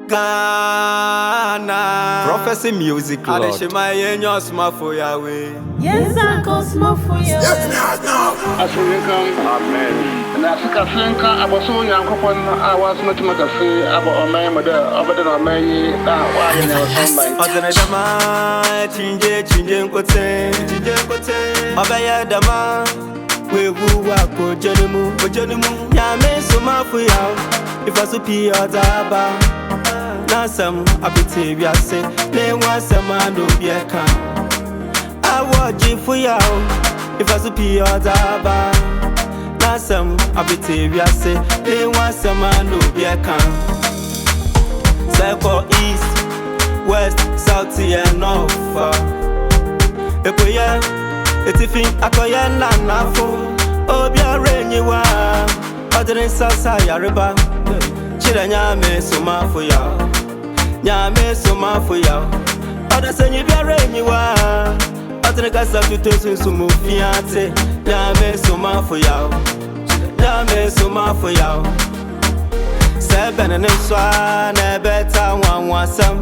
Ghana. Prophecy Music Lord. Nyame Somafo Yawoh. Yes, Uncle Somafo Yawoh. Amen. And Africa Franca, I was so young, I was not much of a about a man, but a man, why you never somebody. We woo up for Jenimu, Nyame Somafo Yawoh. If I suppi Otaba, Nasam, Abitivia say, they want some man to be a can. I watch you for Yawoh. If I suppi Otaba, Nasam, Abitivia say, they want some man to be a can. Circle east, west, south, and north. It's if I call ya Nafo, Obia Renywa, Odrin Sasa Yariba, Nyame Somafo Yawoh, Nyame Somafo Yawoh, Oda Senyi Bia Renywa, Odrin Kasa Tutosu Sumufiate, Nyame Somafo Yawoh, Nyame Somafo Yawoh, Seven and Swa, Nebeta, one wasam,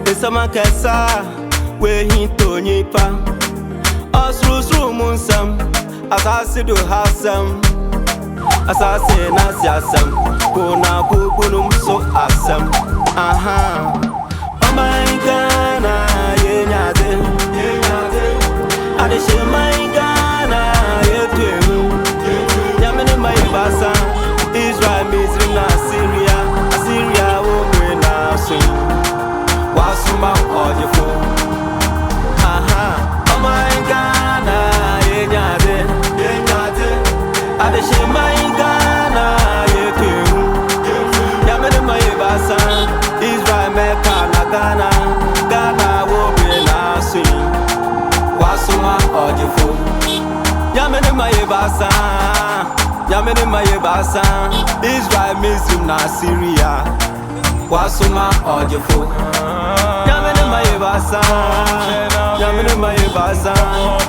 Isama Kesa, where he to Nipa. Osru munsam, as I see do hasam, as I say nasiasam, kuna pupunum so asam. Aha, oh my Ghana, yenyade, adeshe my Ghana, yetu, yamene my basa, Israel, Misri na Syria, we na swing, wasuma ojefo. Aha. My Ghana, yenyade, adeshe my Ghana, yetu, yamene my basa, Israel Mecca na Ghana wo be na swing, wasuma ojefo, yamene my basa, Israel Misri na Syria, wasuma ojefo, yamene my basa. Nyame my basa,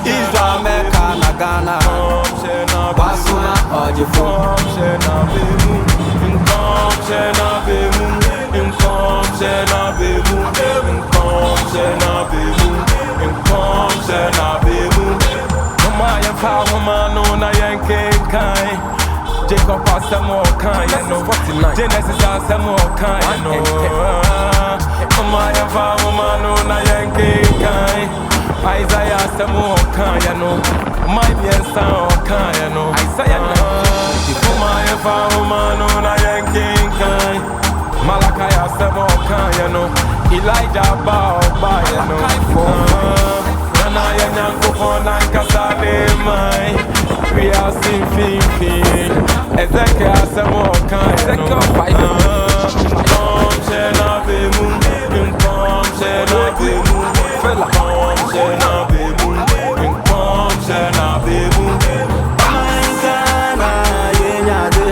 Israel Mecca na Ghana, wasuma ojefo. Jacob has some more kind, Genesis has some more kind, my woman, no, Isaiah has some more kind, my dear son, kind, Isaiah, my woman, no, Malachi has some more kind, Elijah bow by, and I am young for we are seeing Fin, Ezekiel has some more kind,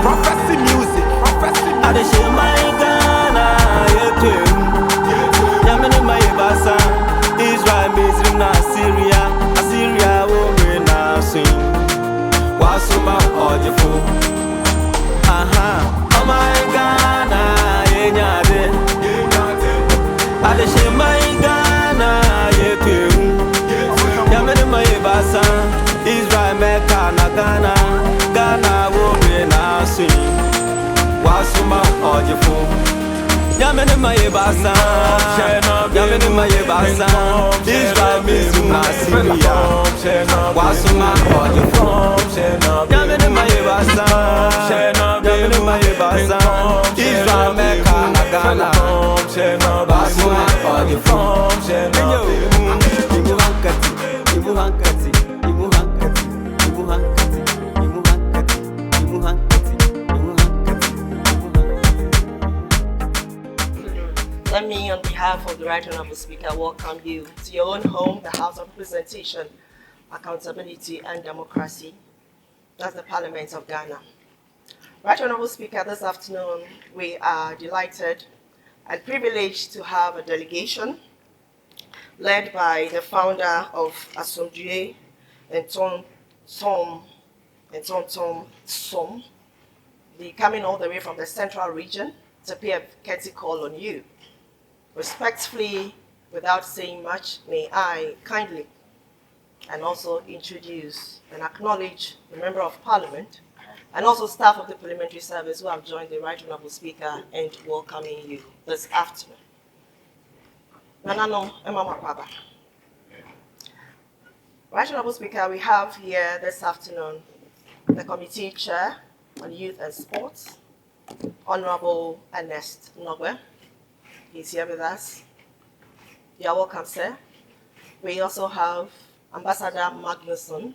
Prophecy music, adeshe my Ghana, yetu, yamene my basa, Israel Misri na Syria wo me na swing, wasuma ojefo. Aha, oh my Ghana, yenyade, adeshe my Ghana, yetu, yamene my basa, Israel Mecca na Ghana wo be na swing, wasuma ojefo. Yamene my basa, Israel Misri na Syria, wasuma ojefo. Yamene my basa, Israel Mecca na Ghana, wasuma ojefo. Let me, on behalf of the Right Honorable Speaker, welcome you to your own home, the House of Representation, Accountability and Democracy. That's the Parliament of Ghana. Right Honorable Speaker, this afternoon we are delighted and privileged to have a delegation led by the founder of Asomdue and Tom, the coming all the way from the central region to pay a courtesy call on you. Respectfully, without saying much, may I kindly and also introduce and acknowledge the Member of Parliament and also staff of the Parliamentary Service who have joined the Right Honourable Speaker and welcoming you this afternoon. Nanano Emama. Right Honourable Speaker, we have here this afternoon the Committee Chair on Youth and Sports, Honourable Ernest Nogwe. He's here with us. You are welcome, sir. We also have Ambassador Magnusson.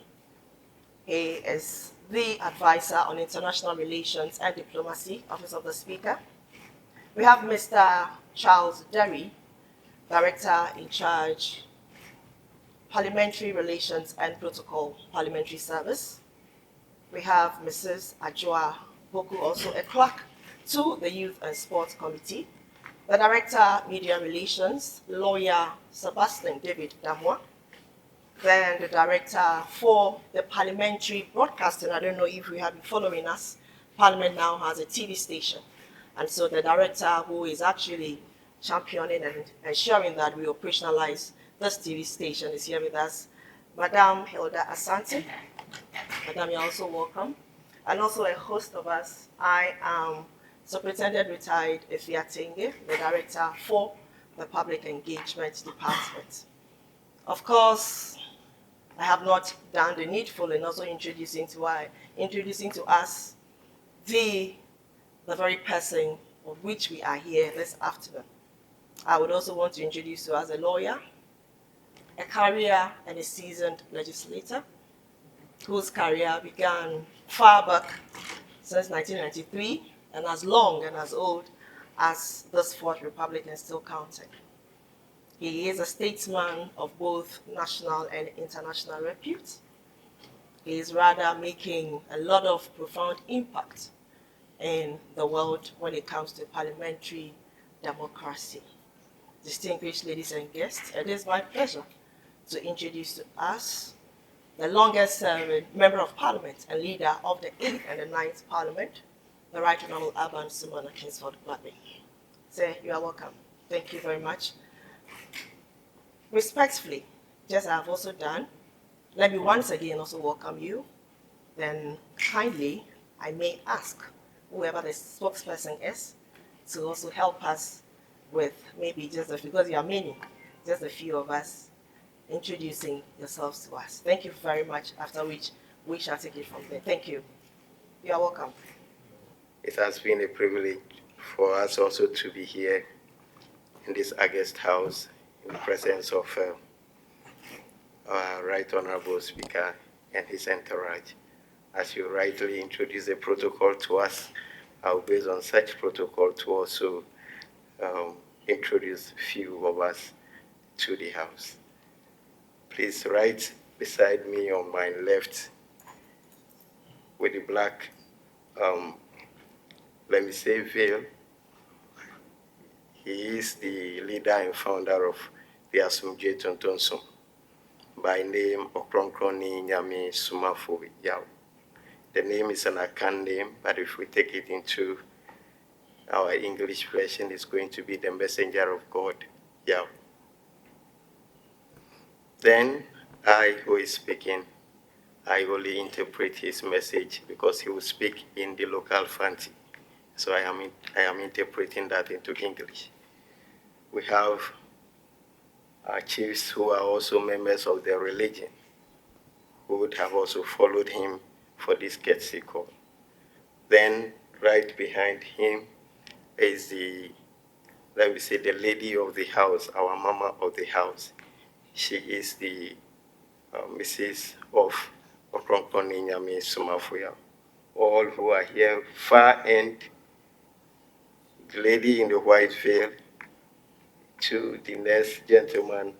He is the Advisor on International Relations and Diplomacy, Office of the Speaker. We have Mr. Charles Derry, Director in charge, Parliamentary Relations and Protocol, Parliamentary Service. We have Mrs. Ajua Boku, also a clerk to the Youth and Sports Committee. The Director, Media Relations, Lawyer Sebastian David Damwa. Then the Director for the Parliamentary Broadcasting. I don't know if you have been following us. Parliament now has a TV station. And so the Director who is actually championing and ensuring that we operationalize this TV station is here with us. Madam Hilda Asante. Madam, you're also welcome. And also a host of us, I am Superintendent Retired Efia Tenge, the Director for the Public Engagement Department. Of course, I have not done the needful in also introducing to us the very person of which we are here this afternoon. I would also want to introduce you as a lawyer, a career and a seasoned legislator, whose career began far back since 1993 and as long and as old as this Fourth Republic and still counting. He is a statesman of both national and international repute. He is rather making a lot of profound impact in the world when it comes to parliamentary democracy. Distinguished ladies and guests, it is my pleasure to introduce to us the longest serving Member of Parliament and leader of the 8th and the 9th Parliament, the Right Honourable Alban Sumana Kingsford Bagbin. Sir, you are welcome. Thank you very much. Respectfully, just as I have also done, let me once again also welcome you. Then kindly, I may ask whoever the spokesperson is to also help us with maybe because you are many, just a few of us introducing yourselves to us. Thank you very much, after which we shall take it from there. Thank you. You are welcome. It has been a privilege for us also to be here in this August House in the presence of our Right Honourable Speaker and his entourage. As you rightly introduced the protocol to us, I will, based on such protocol, to also introduce a few of us to the House. Please, right beside me on my left, with the black, let me say, veil, he is the leader and founder of the Asumdwe Tontonso, by name Okronkronyi Nyame Somafo Yawoh. The name is an Akan name, but if we take it into our English version, it's going to be the Messenger of God, Yawoh. Then I, who is speaking, I only interpret his message because he will speak in the local Fanti. So I am interpreting that into English. We have our chiefs who are also members of the religion, who would have also followed him for this courtesy call. Then right behind him is the, let me say, the lady of the house, our mama of the house. She is the Mrs. of Okronkronyi Nyame Somafo Yawoh. All who are here, far end, the lady in the white veil, to the next gentleman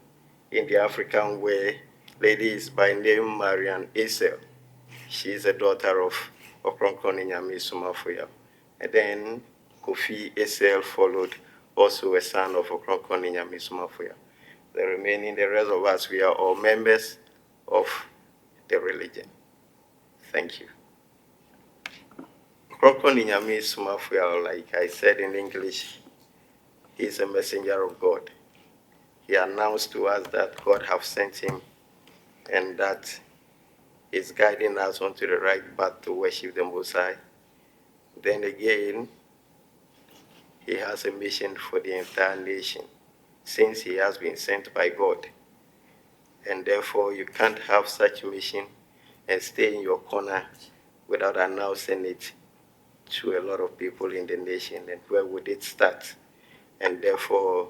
in the African way. Lady is by name Marian Esel. She is a daughter of Okronkronyi Nyame Somafo Yawoh. And then Kofi Esel followed, also a son of Okronkronyi Nyame Somafo Yawoh. The rest of us, we are all members of the religion. Thank you. Okronkronyi Nyame Somafo Yawoh, like I said in English, he is a messenger of God. He announced to us that God have sent him and that he's guiding us onto the right path to worship the Most High. Then again, he has a mission for the entire nation, since he has been sent by God. And therefore, you can't have such a mission and stay in your corner without announcing it to a lot of people in the nation. And where would it start? And therefore,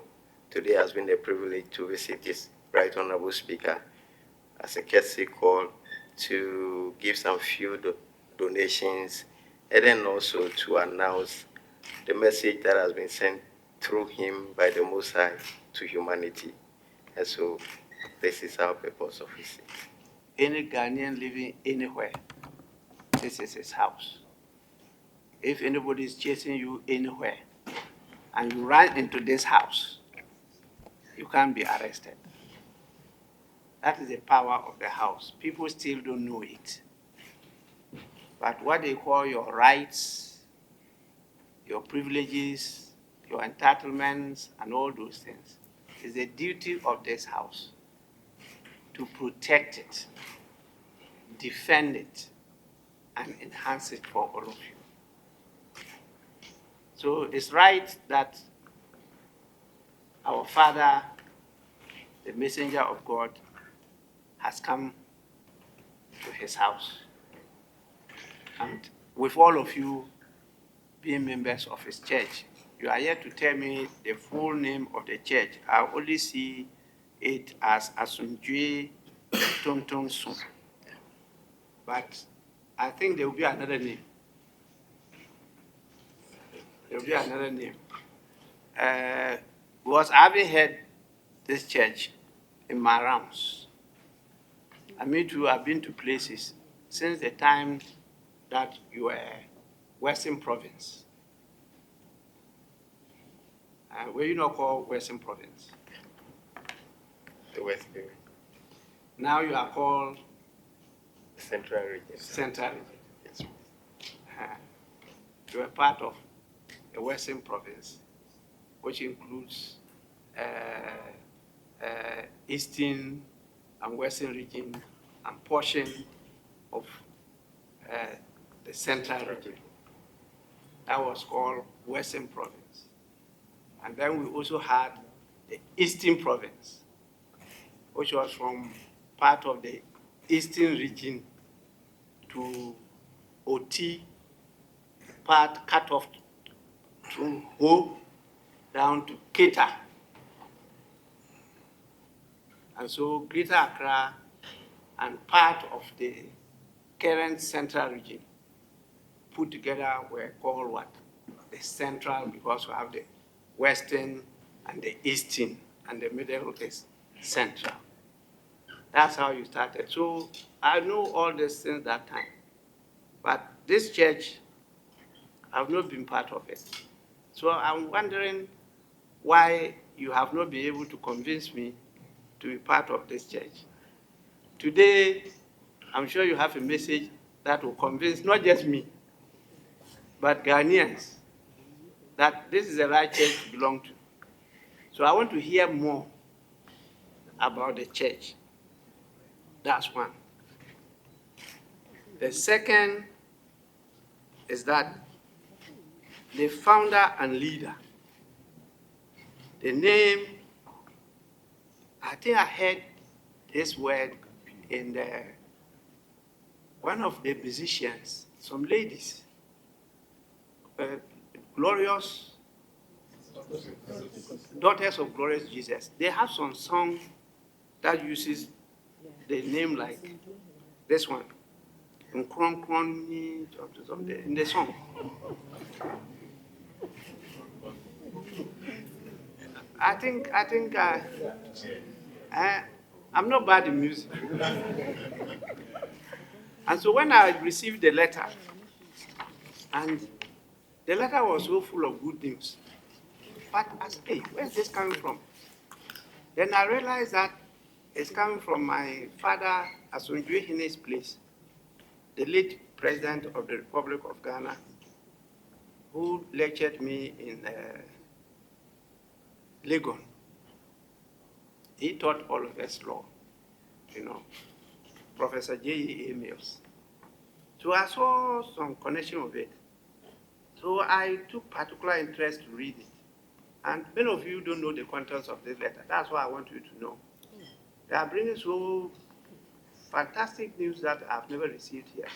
today has been a privilege to visit this Right Honorable Speaker as a courtesy call to give some few donations, and then also to announce the message that has been sent through him by the Most High to humanity. And so this is our purpose of visit. Any Ghanaian living anywhere, this is his house. If anybody is chasing you anywhere and you run into this house, you can't be arrested. That is the power of the house. People still don't know it. But what they call your rights, your privileges, your entitlements, and all those things is the duty of this house to protect it, defend it, and enhance it for all of you. So it's right that our Father, the messenger of God, has come to his house. And with all of you being members of his church, you are here to tell me the full name of the church. I only see it as AGYENKWA. But I think there will be another name. There will be another name. Because I haven't heard this church in my rounds. I mean, too, I've been to places since the time that you were Western Province. Were you not called Western Province? The West Region. Now you are called Central Region. Central Region. Yes. You are part of the Western Province, which includes Eastern and Western region and portion of the Central region. That was called Western Province. And then we also had the Eastern Province, which was from part of the Eastern region to Oti, part cut off from Ho down to Keta. And so Greater Accra and part of the current Central region put together were called what? The Central, because we have the Western and the Eastern, and the middle is Central. That's how you started. So I know all this since that time. But this church, I've not been part of it. So I'm wondering why you have not been able to convince me to be part of this church. Today, I'm sure you have a message that will convince not just me, but Ghanaians that this is the right church to belong to. So I want to hear more about the church. That's one. The second is that the founder and leader, the name, I think I heard this word in one of the musicians, some ladies, Glorious, Daughters of Glorious Jesus. They have some song that uses the name like this one, Okronkronyi, in the song. I think I'm not bad in music. And so when I received the letter, and the letter was so full of good news, but I said, hey, where's this coming from? Then I realized that it's coming from my father, Asundwe Hine's place, the late President of the Republic of Ghana, who lectured me in Legon. He taught all of us law, Professor J.E.A. Mills. So I saw some connection with it. So I took particular interest to read it. And many of you don't know the contents of this letter. That's why I want you to know. They are bringing so fantastic news that I've never received here.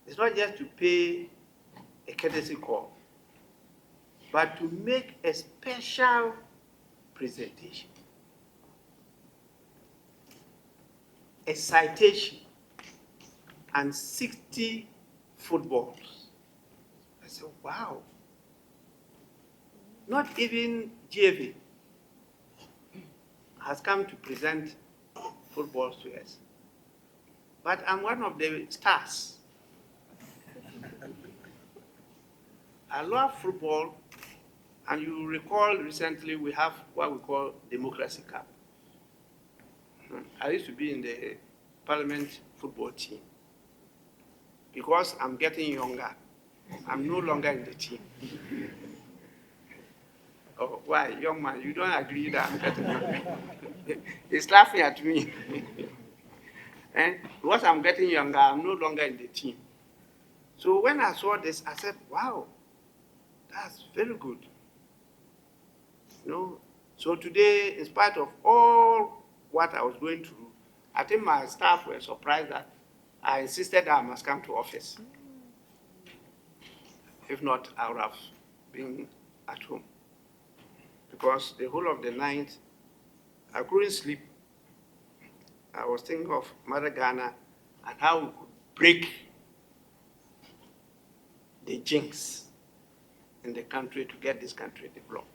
It's not just to pay a courtesy call, but to make a special presentation, a citation, and 60 footballs. I said, wow. Not even GFA has come to present footballs to us. But I'm one of the stars. I love football, and you recall recently we have what we call Democracy Cup. I used to be in the Parliament football team. Because I'm getting younger, I'm no longer in the team. Oh, why, young man, you don't agree that I'm getting younger? He's laughing at me. And because I'm getting younger, I'm no longer in the team. So when I saw this, I said, wow, that's very good. So today, in spite of all what I was going through, I think my staff were surprised that I insisted that I must come to office. If not, I would have been at home. Because the whole of the night, I couldn't sleep. I was thinking of Mother Ghana and how we could break the jinx in the country to get this country developed.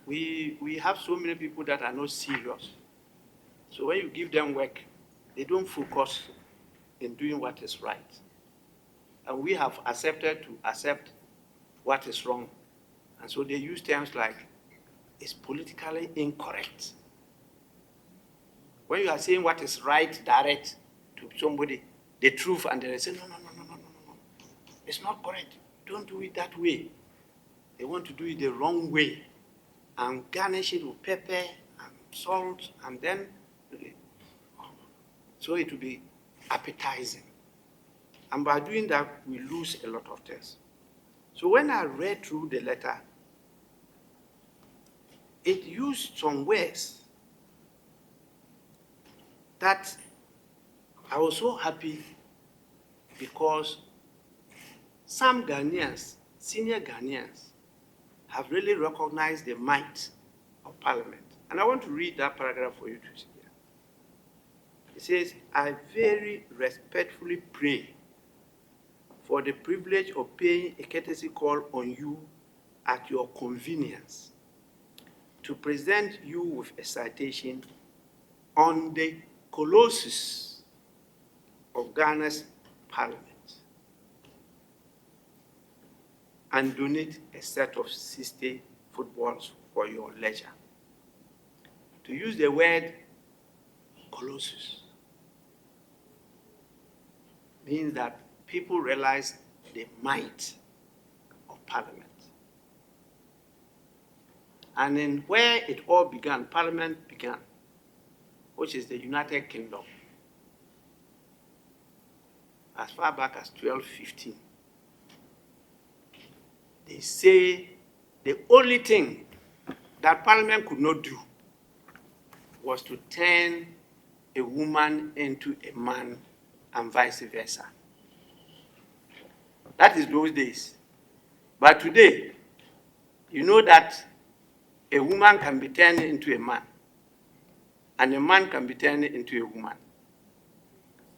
We have so many people that are not serious. So when you give them work, they don't focus in doing what is right. And we have accepted to accept what is wrong. And so they use terms like, it's politically incorrect. When you are saying what is right, direct to somebody, the truth, and they say, no. It's not correct. Don't do it that way. They want to do it the wrong way and garnish it with pepper and salt, and then, so it will be appetizing. And by doing that, we lose a lot of things. So when I read through the letter, it used some words that I was so happy because some Ghanaians, senior Ghanaians, have really recognized the might of Parliament. And I want to read that paragraph for you to see here. It says, I very respectfully pray for the privilege of paying a courtesy call on you at your convenience to present you with a citation on the colossus of Ghana's Parliament and donate a set of 60 footballs for your leisure. To use the word colossus means that people realize the might of Parliament. And in where it all began, Parliament began, which is the United Kingdom, as far back as 1215. They say the only thing that Parliament could not do was to turn a woman into a man and vice versa. That is those days. But today, you know that a woman can be turned into a man, and a man can be turned into a woman,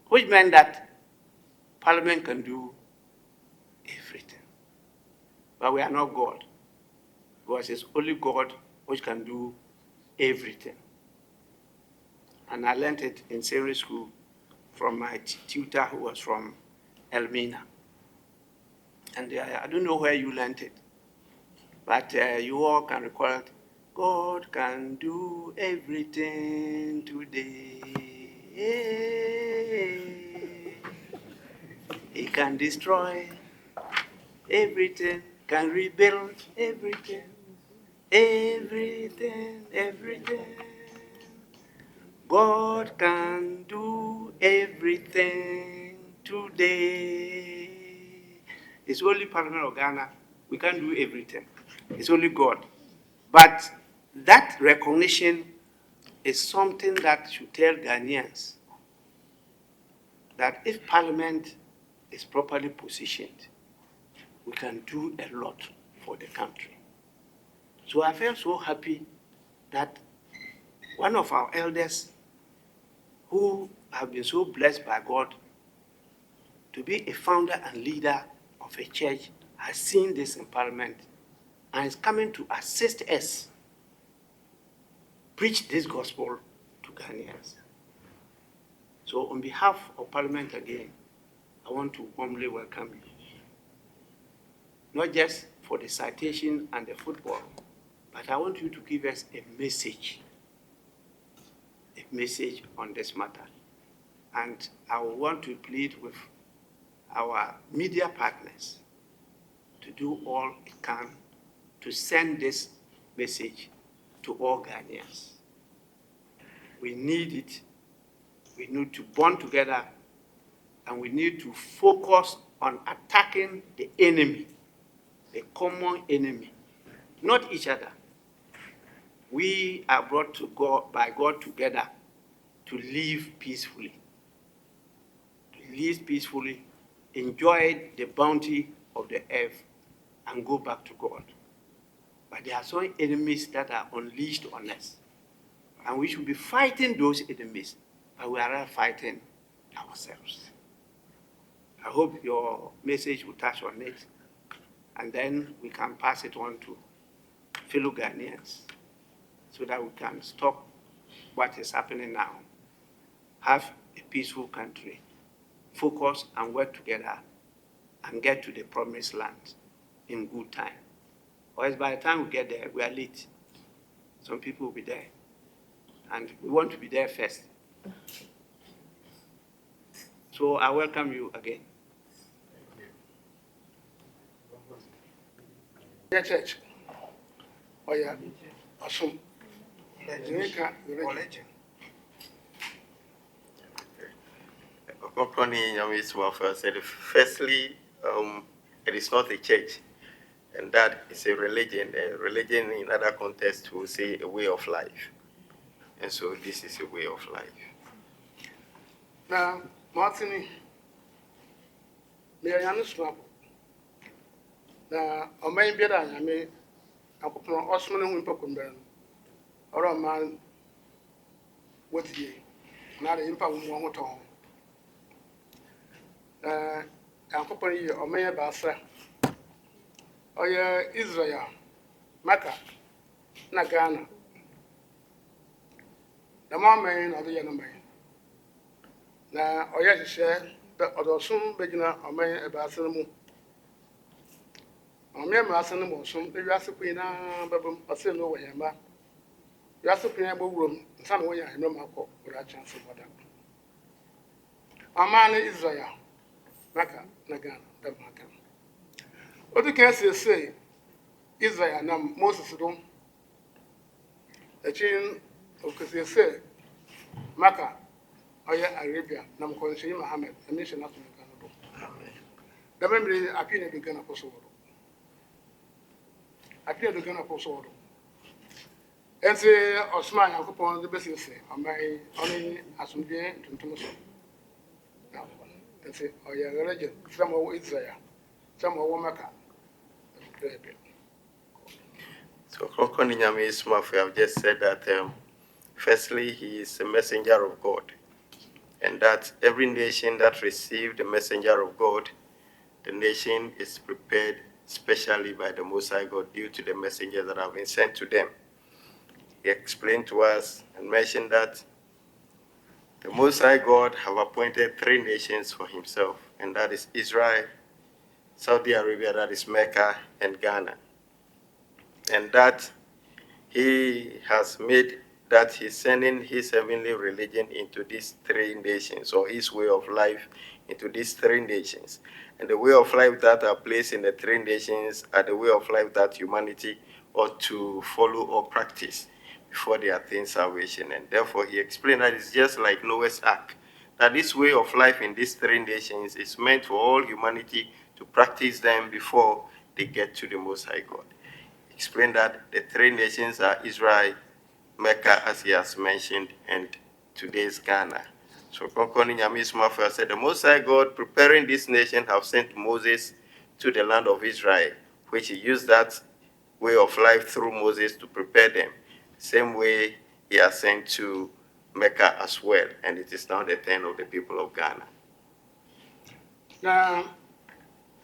which meant that Parliament can do everything. But we are not God, because it's only God which can do everything. And I learned it in secondary school from my tutor who was from Elmina. And I don't know where you learned it, but you all can recall it. God can do everything today. He can destroy everything, can rebuild everything, everything, everything. God can do everything today. It's only Parliament of Ghana. We can't do everything. It's only God. But that recognition is something that should tell Ghanaians that if Parliament is properly positioned, we can do a lot for the country. So I felt so happy that one of our elders who have been so blessed by God to be a founder and leader of a church has seen this in Parliament and is coming to assist us preach this gospel to Ghanaians. So on behalf of Parliament again, I want to warmly welcome you. Not just for the citation and the football, but I want you to give us a message on this matter. And I want to plead with our media partners to do all it can to send this message to all Ghanaians. We need it. We need to bond together, and we need to focus on attacking the enemy, the common enemy, not each other. We are brought to God by God together to live peacefully. To live peacefully, enjoy the bounty of the earth, and go back to God. But there are some enemies that are unleashed on us, and we should be fighting those enemies, but we are not fighting ourselves. I hope your message will touch on it, and then we can pass it on to fellow Ghanaians so that we can stop what is happening now, have a peaceful country, focus and work together, and get to the promised land in good time. Or else by the time we get there, we are late. Some people will be there, and we want to be there first. So I welcome you again. Yeah, church. Oh yeah, awesome. Religion. Okronkronyi Nyame Somafo said, firstly, it is not a church, and that is a religion. A religion in other contexts will say a way of life. And so this is a way of life. Now, Martin, Nyame Somafo. Now, I may be that I may have a Osman and Wimpocumber, or a man with ye, not an impact with one tongue. Accompany or may have Bassa. Or Israel, Mecca, Nagana. The man of the young man. Now, or yes, share the other soon beginner or may a Bassamu. I remember asking them some, the Rasapina, Babum, or say no way, ma. Rasapina room, some way I know my court without chance of what happened. A man Israel, Mecca, Nagana, the Mecca. What you can say, Israel, now Moses don't. The chain of Cassia say, Mecca, or Arabia, Nam Conshi Mohammed, a nation of Ghana. The memory appeared to Ghana for so. Appear to Ghana for so. And say, Osman, I hope on the business, on my only Asumbian to Tomaso. And say, oh, yeah, religion, some of Israel, some of Wamaka. So Okronkronyi Nyame Somafo have just said that firstly, he is a messenger of God, and that every nation that received the messenger of God, the nation is prepared specially by the Most High God due to the messengers that have been sent to them. He explained to us and mentioned that the Most High God have appointed 3 nations for himself, and that is Israel, Saudi Arabia, that is Mecca, and Ghana. And that he has made that he's sending his heavenly religion into these 3 nations, or his way of life into these three nations. And the way of life that are placed in the three nations are the way of life that humanity ought to follow or practice before they attain salvation. And therefore, he explained that it's just like Noah's Ark, that this way of life in these three nations is meant for all humanity to practice them before they get to the Most High God. He explained that the three nations are Israel, Mecca, as he has mentioned, and today's Ghana. So Okronkronyi Nyame Somafo Yawoh said, the Most High God, preparing this nation, have sent Moses to the land of Israel, which he used that way of life through Moses to prepare them. Same way he has sent to Mecca as well, and it is now the turn of the people of Ghana. Na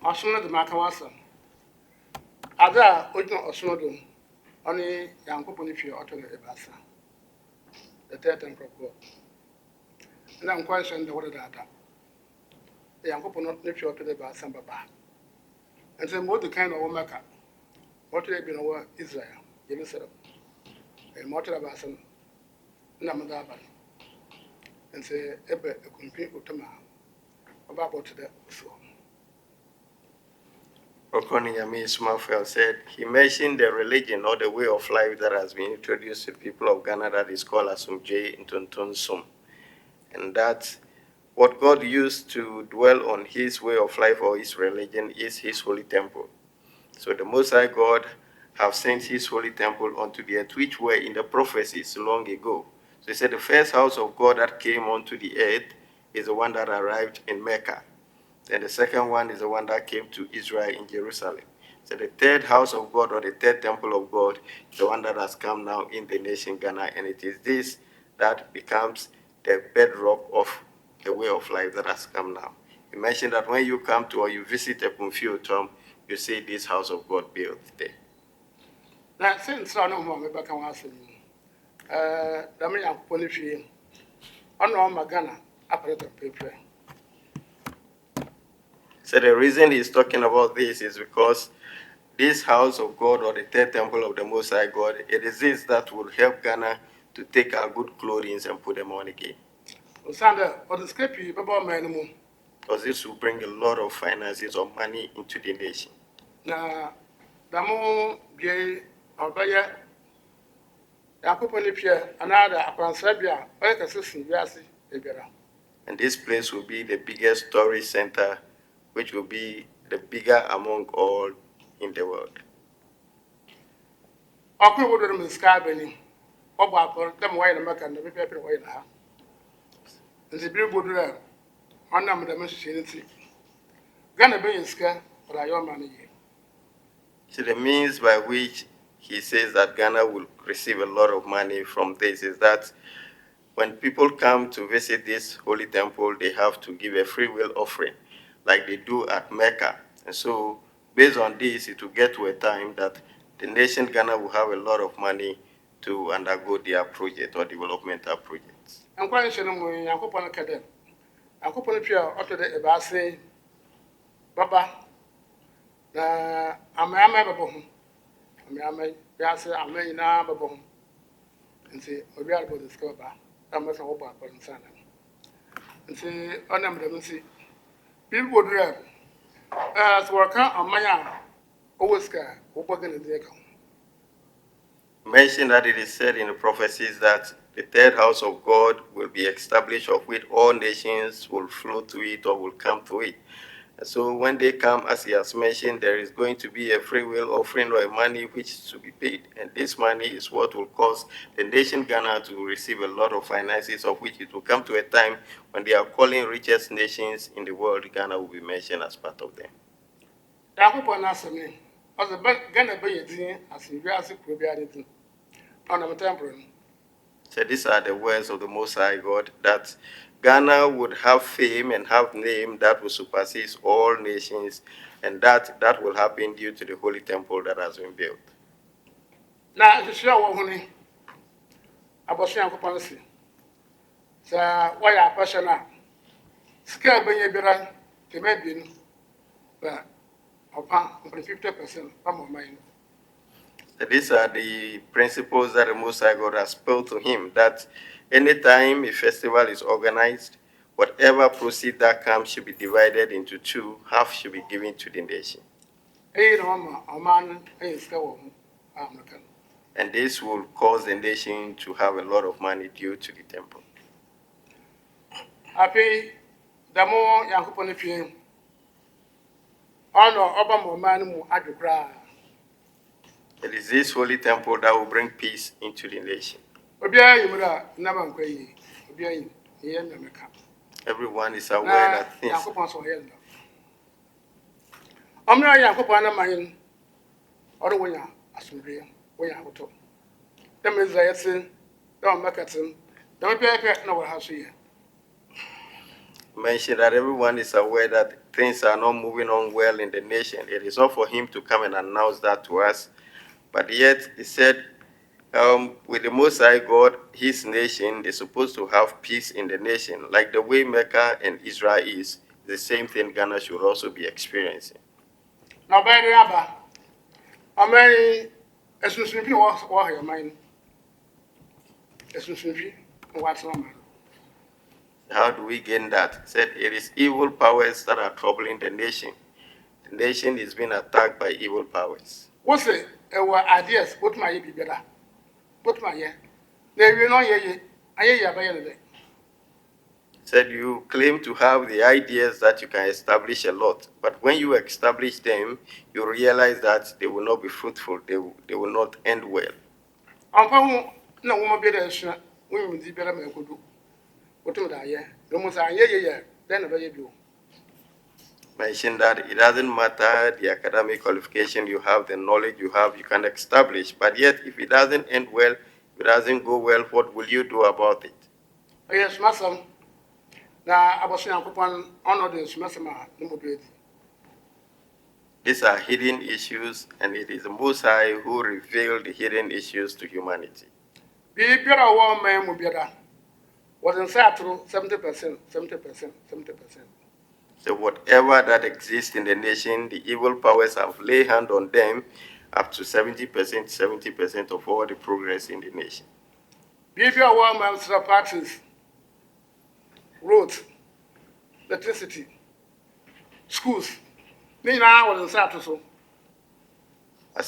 ɔsono de maka wasa. Ada ojina ɔsono do. Oni yankopɔ ne fie ɔtɔ ne ebasa. The third temple of God. Na nkwa nhyɛ nda wɔde dada. Yankopɔ ne fie ɔtɔ ne ebasa baba. Nti mo de kan na wɔ Mecca. Ɔtɔ ebi na wɔ Israel, Jerusalem. Mo ɔtɔ ebasa no. Na mo da aba. Nti ebe ekumpi utama. Oba bɔtɔ de so. Okronkronyi Nyame Somafo Yawoh said he mentioned the religion or the way of life that has been introduced to the people of Ghana that is called Asumdwe Ntontonsum. And that what God used to dwell on his way of life or his religion is his holy temple. So the Most High God have sent his holy temple onto the earth, which were in the prophecies long ago. So he said the first house of God that came onto the earth is the one that arrived in Mecca. Then the second one is the one that came to Israel in Jerusalem. So the third house of God or the third temple of God is the one that has come now in the nation Ghana. And it is this that becomes the bedrock of the way of life that has come now. You mentioned that when you come to or you visit a Kumfio, you see this house of God built there. Na since I know me baka wasa ni. Dame yankopɔ ne fie. Ɔno ɔma Ghana apɛtɛ pepe. So the reason he's talking about this is because this house of God or the third temple of the Most High God, it is this that will help Ghana to take our good clothing and put them on again. Osanda odiskepi baba man mu. Because this will bring a lot of finances or money into the nation. Na damo bie obaya yankopɔ ne fie anada akwansra bia ɔyɛ kasisi wiase ebiara. And this place will be the biggest tourist center, which will be the bigger among all in the world. Ɔkɔ wodo no ska bani. Ɔbɔ akɔ dem wɔyɛ na Mecca na pepe wɔyɛ na ha. Nti bi bodura ɔnam dem hyehyɛ nti. Ghana be ska for ayo man ye. So the means by which he says that Ghana will receive a lot of money from this is that when people come to visit this holy temple, they have to give a free will offering, like they do at Mecca. And so, based on this, it will get to a time that the nation Ghana will have a lot of money to undergo their project or developmental projects. Nkwa nhyɛ no mu yankopɔ no kɛdɛ. Yankopɔ no fie ɔtɔ de ebase baba na amama baba ho. Amama wiase amama na baba ho. Nti obi arbo discover amasa wo ba akɔ nsana. Nti ɔnam dem nsi people drive as worker amaya oweska obogana de ka. Mention that it is said in the prophecies that the third house of God will be established, of which all nations will flow to it or will come to it. And so when they come, as he has mentioned, there is going to be a free will offering or a money which is to be paid. And this money is what will cause the nation Ghana to receive a lot of finances, of which it will come to a time when they are calling richest nations in the world, Ghana will be mentioned as part of them. Yankopɔ na asemi. Ɔze Ghana be yedin as wiase kuro bi ade. Ɔnam temple. So these are the words of the Most High God, that Ghana would have fame and have name that will supersede all nations, and that will happen due to the holy temple that has been built. Na hyehyɛ wɔ ho ni. Abɔso yankopɔ nsi. Sa wɔyɛ apɛhyɛ na. Sika benye bira temebien. Ba opa 50% from mine. These are the principles that the Most High God has spelled to him, that anytime a festival is organized, Whatever proceed that comes should be divided into two. Half should be given to the nation. And this will cause the nation to have a lot of money due to the temple. Happy the more Yankupon film. Honor Obama man Adukra. It is this holy temple that will bring peace into the nation. Everyone is aware that things. Mention that everyone is aware that things are not moving on well in the nation. It is not for him to come and announce that to us. But yet, he said, with the Most High God, his nation is supposed to have peace in the nation. Like the way Mecca and Israel is, the same thing Ghana should also be experiencing. Now, by the other, I mean, as soon as you walk your mind, as soon as you what's normal. How do we gain that? He said it is evil powers that are troubling the nation. The nation is being attacked by evil powers. What's it? Our ideas, what my be better? What my year? They will not hear I hear you by the Said you claim to have the ideas that you can establish a lot, but when you establish them, you realize that they will not be fruitful, they will not end well. No woman better, women be better, me could do. What do I hear? No more, I then a you. Mention that it doesn't matter the academic qualification you have, the knowledge you have, you can establish, but yet if it doesn't end well, if it doesn't go well, what will you do about it? Yes, my son. Now, I was saying, I'm honor this, Massima, no. These are hidden issues, and it is the Most High who revealed the hidden issues to humanity. Be better, one man will be better. Was inside through 70%, 70%, 70%. So whatever that exists in the nation, the evil powers have laid hand on them up to 70%, 70% of all the progress in the nation. Be better, one man's parties. Roads, electricity, schools. As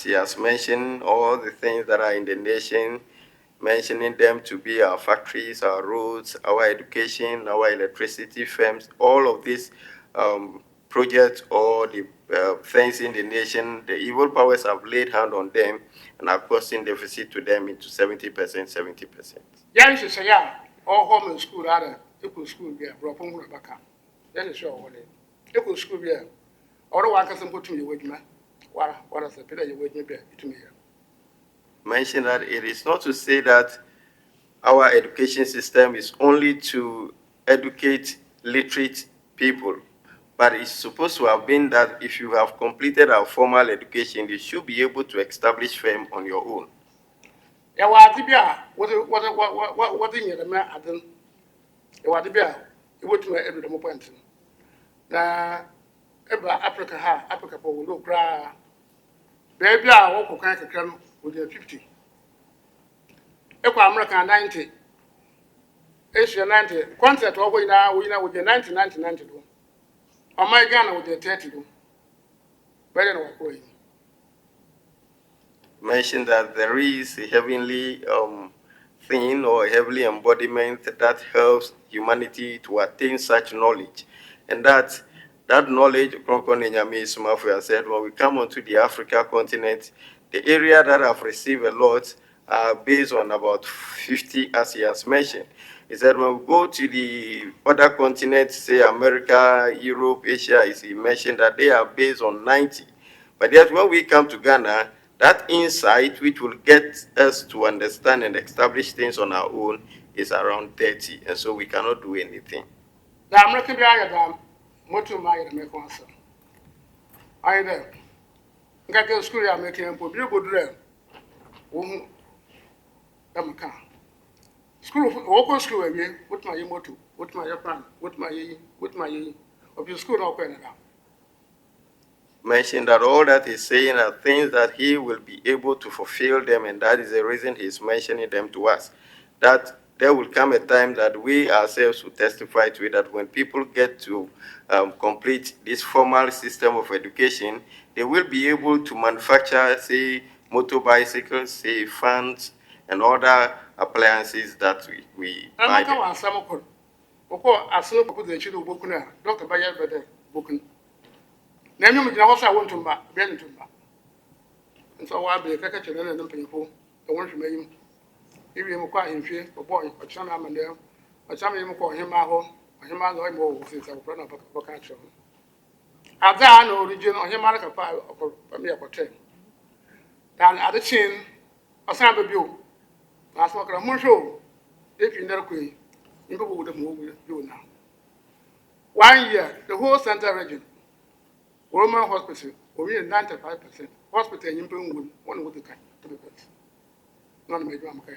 he has mentioned, all the things that are in the nation, mentioning them to be our factories, our roads, our education, our electricity firms, all of these projects or the things in the nation, the evil powers have laid hand on them and are causing deficit to them into 70%, 70%. Yeah, you should say, yeah, all home and school rather. Equal school beer, broken Rebecca. That is sure what it. Equal school beer. Or one can put to you with me. What is the pillar you with me to me? Mention that it is not to say that our education system is only to educate literate people, but it's supposed to have been that if you have completed our formal education, you should be able to establish firm on your own. Yeah, what in your man? What the beer, you would make every point. Now, Africa, Africa will look cry. Baby, I walk kind of come with your 50. America 90. Asia 90. Concert over now, we know with your 90. On my Ghana with your 30. Better than what going. Mention that there is a heavenly thing or a heavenly embodiment that helps humanity to attain such knowledge. And that knowledge, Okronkronyi Nyame Somafo said, when we come onto the Africa continent, the area that have received a lot are based on about 50, as he has mentioned. He said, when we go to the other continents, say America, Europe, Asia, he mentioned that they are based on 90. But yet when we come to Ghana, that insight, which will get us to understand and establish things on our own, is around 30, and so we cannot do anything. The American diagram, motor my make answer. I know. Got school, I'm making a good dream. School, walk school again, what my motor, what my plan, what my of your school open now. Mention that all that he's saying are things that he will be able to fulfill them, and that is the reason he's mentioning them to us. That there will come a time that we ourselves will testify to it, that when people get to complete this formal system of education, they will be able to manufacture, say, motor bicycles, say, fans, and other appliances that we buy. Oko asino ko de chido boku na Dr. Bayel bede boku na nyum gina ho so awon tumba be ntumba nso wa be kaka chere na mpanyfo e won hwema yim iwi mu kwa ahemhwe boy o chama amande o chama yim ko hema ho hema no mo wo se sa ko na boka cho ada na origin o hema ka pa o me yakote dan ade chin o san be bio na so kra mo show e fi ndar ko yi people would have moved you now. 1 year, the whole central region, Roman hospital, we 95%. Hospital in Yimping one with the kind to be put. Not a major kind of.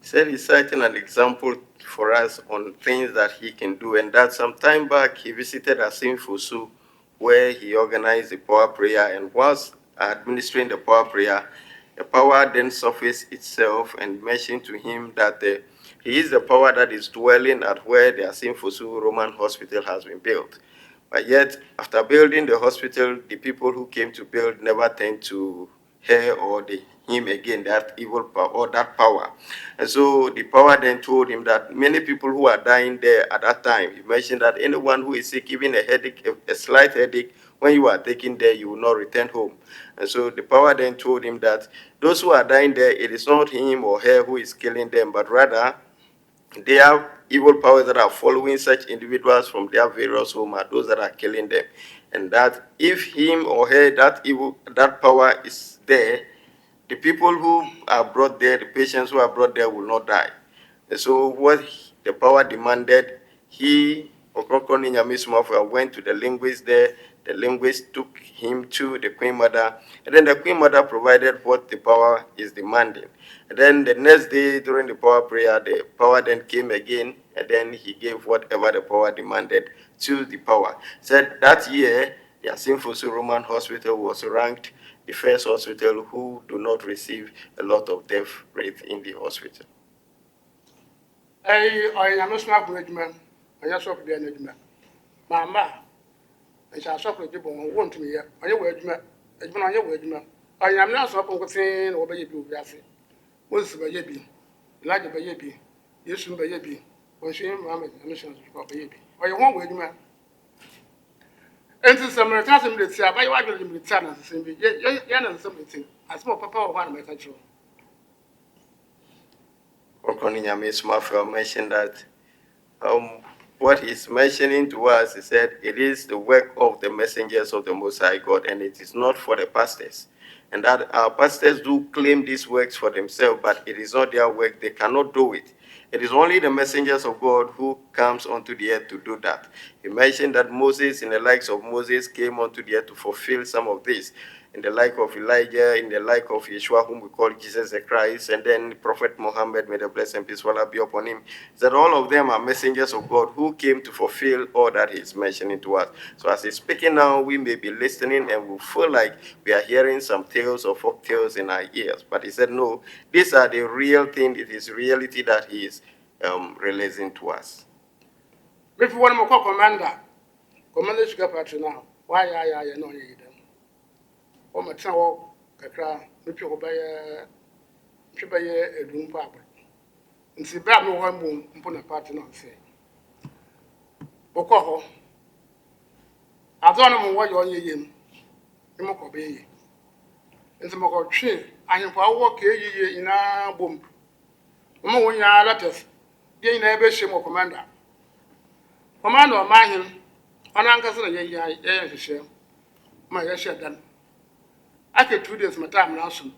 Said he's citing an example for us on things that he can do, and that some time back he visited Asim Fusu, where he organized the power prayer, and whilst administering the power prayer, the power then surfaced itself and mentioned to him that he is the power that is dwelling at where the Asim Fusu Roman hospital has been built. But yet, after building the hospital, the people who came to build never turned to her or him again, that evil power or that power. And so the power then told him that many people who are dying there at that time, he mentioned that anyone who is sick, even a headache, a slight headache, when you are taken there, you will not return home. And so the power then told him that those who are dying there, it is not him or her who is killing them, but rather they have evil powers that are following such individuals from their various homes are those that are killing them. And that if him or her, that power is there, the people who are brought there, the patients who are brought there will not die. And so what the power demanded, Okronkronyi Nyame Somafo went to the linguist there. The linguist took him to the Queen Mother, and then the Queen Mother provided what the power is demanding. And then the next day during the power prayer, the power then came again, and then he gave whatever the power demanded to the power. Said that year, the Asim Fusu Roman Hospital was ranked the first hospital who do not receive a lot of death rate in the hospital. I am not smart with man. I just hope they are not. Mama, I shall suffer the bone, won't me yet. I wear you, I wear you. I am not so saying or baby, once by Yabi, like a baby, you soon by Yabi, when she mamma, emissions for baby. Or you won't wear you, man. And to some return to say, I want to return as the same. Yan something. I small papa or one my control. Okronkronyi Nyame Somafo mentioned that what he's mentioning to us, he said, it is the work of the messengers of the Most High God, and it is not for the pastors. And that our pastors do claim these works for themselves, but it is not their work. They cannot do it. It is only the messengers of God who comes onto the earth to do that. He mentioned that Moses, in the likes of Moses, came onto the earth to fulfill some of this. In the like of Elijah, in the like of Yeshua, whom we call Jesus the Christ, and then Prophet Muhammad, may the blessing and peace be upon him, that all of them are messengers of God who came to fulfill all that he's mentioning to us. So as he's speaking now, we may be listening and we feel like we are hearing some tales or folk tales in our ears. But he said, no, these are the real thing. It is reality that he is releasing to us. If you want to call commander should get back now. Why I know you. O ma tawo kakra mepi ho baye edum paabo nti bra me wo mu mpo na party no se boko ho azono mo wo yo yeyem imo ko be nti mo ko twe ahemfo awo ka eyiye ina bom mo wo nya lattes ye ina ebe hye mo commander o ma hin ona nka so na ye hye ma ye hye dan after 2 days, my time now soon.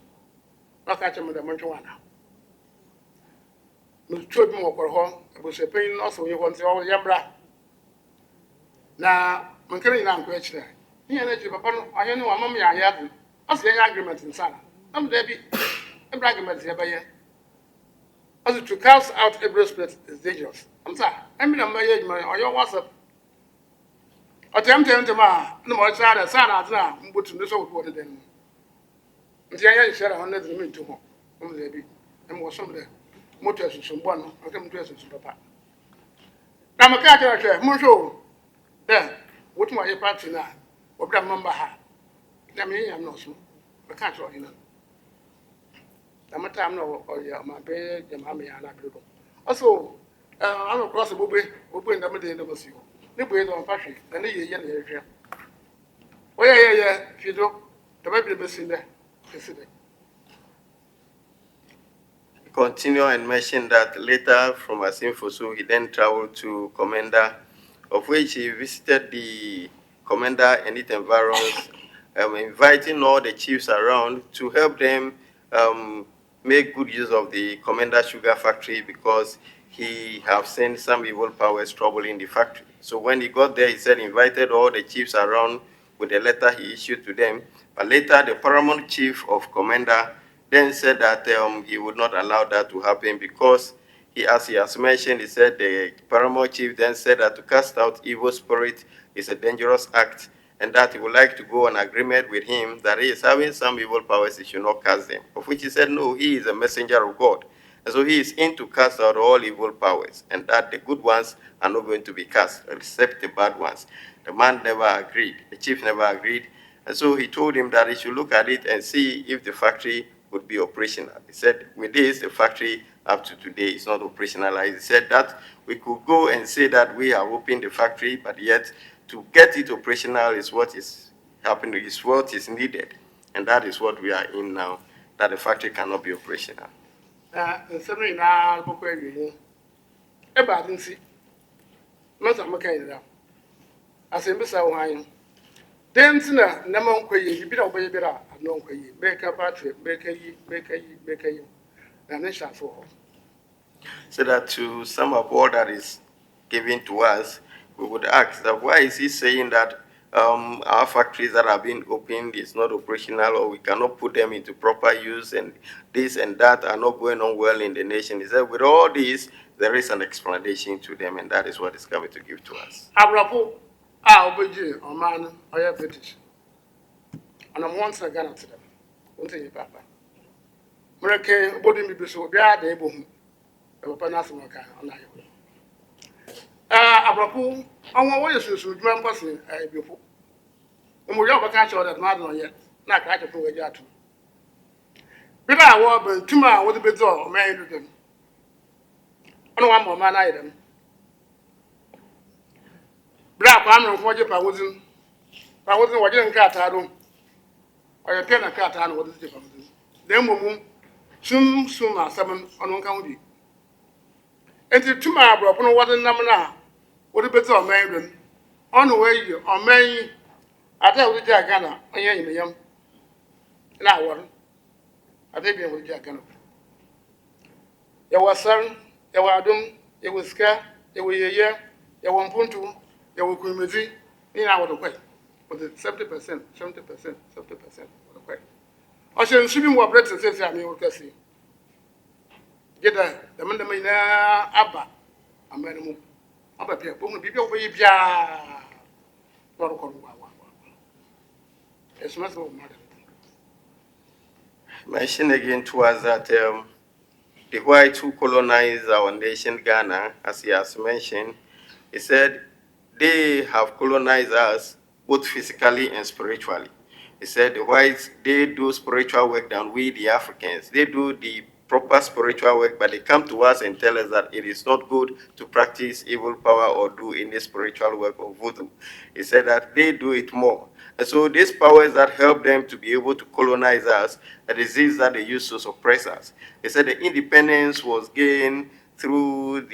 I catch him with a marijuana. Miss Children walk home, I was a pain also you want to all yambra. Now, I'm carrying on question. Here, Papa, I know a mummy I have. What's the argument in Sana? I'm Debbie. I'm arguments here by you. As to cast out every spirit is dangerous. I'm sorry. I mean, I'm my age, my or your WhatsApp. Attempt to ma, no more child, a son, as now, but to this old water then. I share 100 minutes to home. I'm was some there. motor sumbon, I come to some papa. Now, my cat, Monjo, there, what my party now, or Bram Mamba ha. Nami, I'm not so. I can't show him. I'm a time no, or my bed, your mammy, and I do. Also, I'm across the booby, open the middle of the sea. The way on Patrick, and the year. Oh, yeah, if you do, the baby be seen there. Continue and mention that later from Asimfosu, he then traveled to Commander, of which he visited the Commander and its environs, inviting all the chiefs around to help them make good use of the Commander Sugar Factory because he have seen some evil powers troubling the factory. So when he got there, he said he invited all the chiefs around with a letter he issued to them. But later, the paramount chief of Commander then said that he would not allow that to happen because as he has mentioned, he said the paramount chief then said that to cast out evil spirit is a dangerous act and that he would like to go on agreement with him that he is having some evil powers, he should not cast them. Of which he said, no, he is a messenger of God. And so he is in to cast out all evil powers and that the good ones are not going to be cast, except the bad ones. The man never agreed. The chief never agreed. And so he told him that he should look at it and see if the factory would be operational. He said, with this, the factory up to today is not operationalized. He said that we could go and say that we are opening the factory, but yet to get it operational is what is happening, is what is needed. And that is what we are in now, that the factory cannot be operational. Something now, Pokey. A bad in see. Most of my kind of as in Missa wine. Then, Sinner, Namon Quay, you bit of baby, no Quay, Baker Patrick, Baker, and then shall fall. So that to sum up all that is given to us, we would ask that why is he saying that our factories that are being opened is not operational or we cannot put them into proper use and this and that are not going on well in the nation? He said with all this, there is an explanation to them and that is what is coming to give to us. Abrapo, I'll be you, or man, I have British. And I'm once again to them. Won't say, Papa. Murray, body me be so bad, able to Panasama on Abrapo, on what way is to drum passing a beautiful. And we have a catch that madman yet, not catch a poor yard. But I war 2 miles with a bit of married with them. On one more man item. Black armor of what I wasn't watching cat. I don't. Or a pen a cat and what is different. Then we soon 7 on one county. And the 2 miles broke on what a number now. What a bit of married on the way you or may I tell the Jackana, I am young. And I wasn't. I think it was Jackana. There was son, there were dum, there was scare, there were a year, there were 1.2, there were community in our way. But the 70%, 70%, 70% of the way. I shall see more bread to say, I mean, see. Get the man, Abba, a man, Abba, people, people, not a corner. It's much more modern. Mention again to us that the whites who colonized our nation, Ghana, as he has mentioned, he said they have colonized us both physically and spiritually. He said the whites, they do spiritual work than we, the Africans. They do the proper spiritual work, but they come to us and tell us that it is not good to practice evil power or do any spiritual work or voodoo. He said that they do it more. And so these powers that help them to be able to colonize us, a disease that they use to suppress us. He said the independence was gained through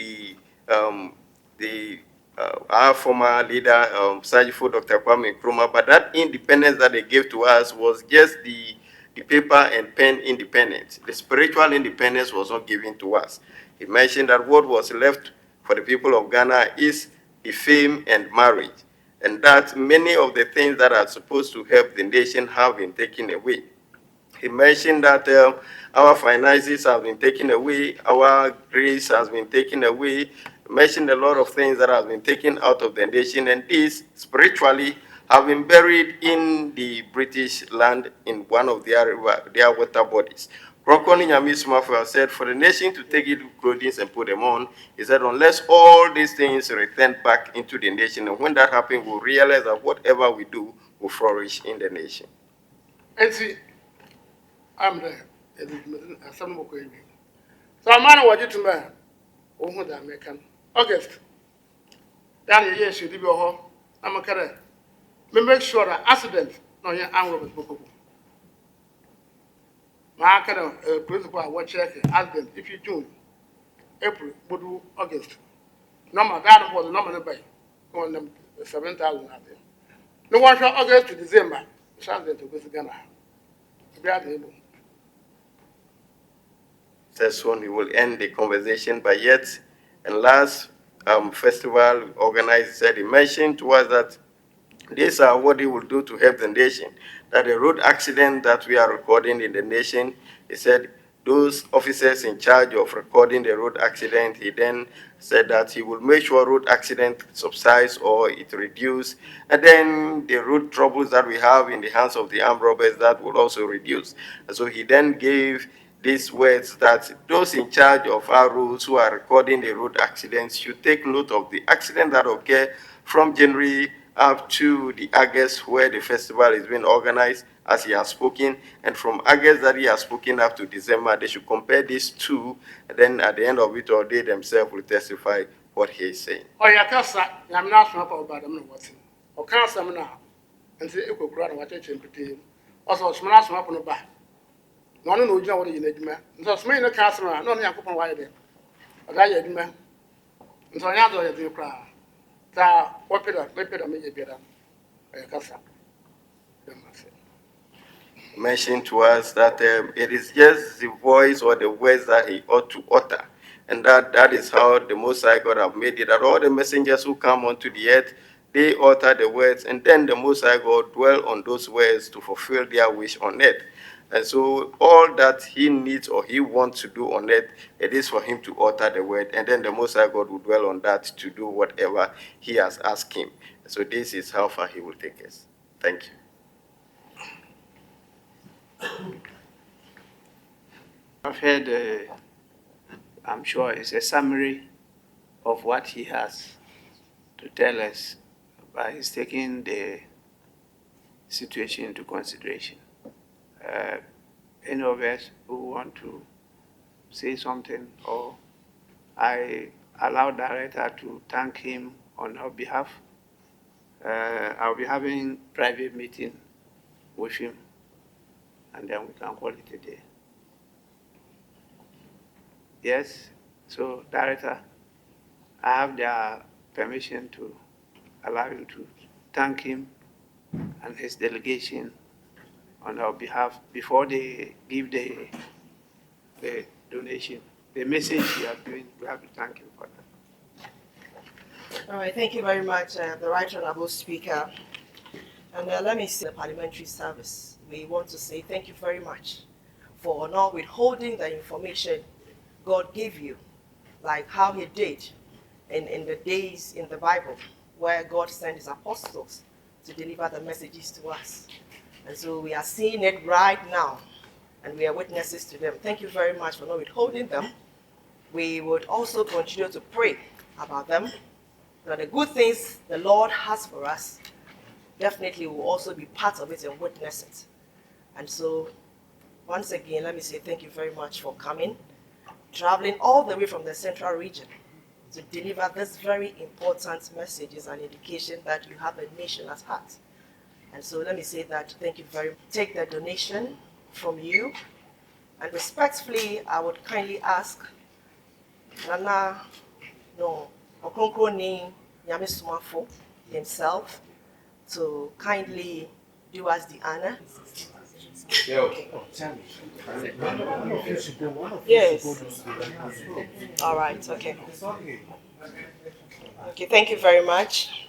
our former leader, Sajifo Dr. Kwame Nkrumah, but that independence that they gave to us was just the paper and pen independence. The spiritual independence was not given to us. He mentioned that what was left for the people of Ghana is the fame and marriage, and that many of the things that are supposed to help the nation have been taken away. He mentioned that our finances have been taken away, our grace has been taken away. He mentioned a lot of things that have been taken out of the nation, and these spiritually have been buried in the British land in one of their water bodies. Okronkronyi Nyame Somafo Yawoh said, for the nation to take it clothing and put them on, he said, unless all these things return back into the nation, and when that happens, we'll realize that whatever we do will flourish in the nation. And see, I'm there. Some more going. So I'm man what you to man. Oh, who that American August. That year should be a I'm a career. Me make sure that accident no here and Robert Boko. My kind of principal I watch accident if you June, April, Budu, August. Number that was the number by on them 7,000 out there. No one shall August to December. Something to go to Ghana. That's when we will end the conversation. But yet, and last festival organized said he mentioned to us that these are what he will do to help the nation. That the road accident that we are recording in the nation, he said those officers in charge of recording the road accident, he then said that he will make sure road accident subsides or it reduce. And then the road troubles that we have in the hands of the armed robbers, that will also reduce. And so he then gave these words that those in charge of our roads who are recording the road accidents should take note of the accident that occur from January up to the August where the festival is being organized, as he has spoken, and from August that he has spoken up to December, they should compare these two, and then at the end of it all, they themselves will testify what he is saying. Oh, yeah, Cassa, I'm not sure about them. What's or can't some now and say, Equal crowd, what I champagne. Also, Sumana up on the back. No, no, you know what you need, man. So, Smith, the castle, no, young couple wide there. But I had man. And so I know you cry. What better, maybe better. Cassa. Mentioned to us that it is just the voice or the words that he ought to utter. And that is how the Most High God have made it, that all the messengers who come onto the earth, they utter the words, and then the Most High God dwell on those words to fulfill their wish on earth. And so all that he needs or he wants to do on earth, it is for him to utter the word, and then the Most High God will dwell on that to do whatever he has asked him. So this is how far he will take us. Thank you. I've heard, I'm sure it's a summary of what he has to tell us, but he's taking the situation into consideration. Any of us who want to say something, or I allow director to thank him on our behalf. I'll be having private meeting with him, and then we can call it a day. Yes, so director, I have their permission to allow you to thank him and his delegation on our behalf before they give the donation. The message you are doing, we have to thank him for that. All right, thank you very much, the Right Honorable Speaker. And let me say the parliamentary service. We want to say thank you very much for not withholding the information God gave you, like how he did in the days in the Bible where God sent his apostles to deliver the messages to us. And so we are seeing it right now, and we are witnesses to them. Thank you very much for not withholding them. We would also continue to pray about them, that the good things the Lord has for us definitely will also be part of it and witness it. And so, once again, let me say thank you very much for coming, traveling all the way from the central region to deliver this very important message is an indication that you have a nation at heart. And so let me say that thank you very much. Take the donation from you, and respectfully, I would kindly ask Okronkronyi Nyame Somafo himself to kindly do us the honor. Okay. Yes. All right, okay. Okay, thank you very much.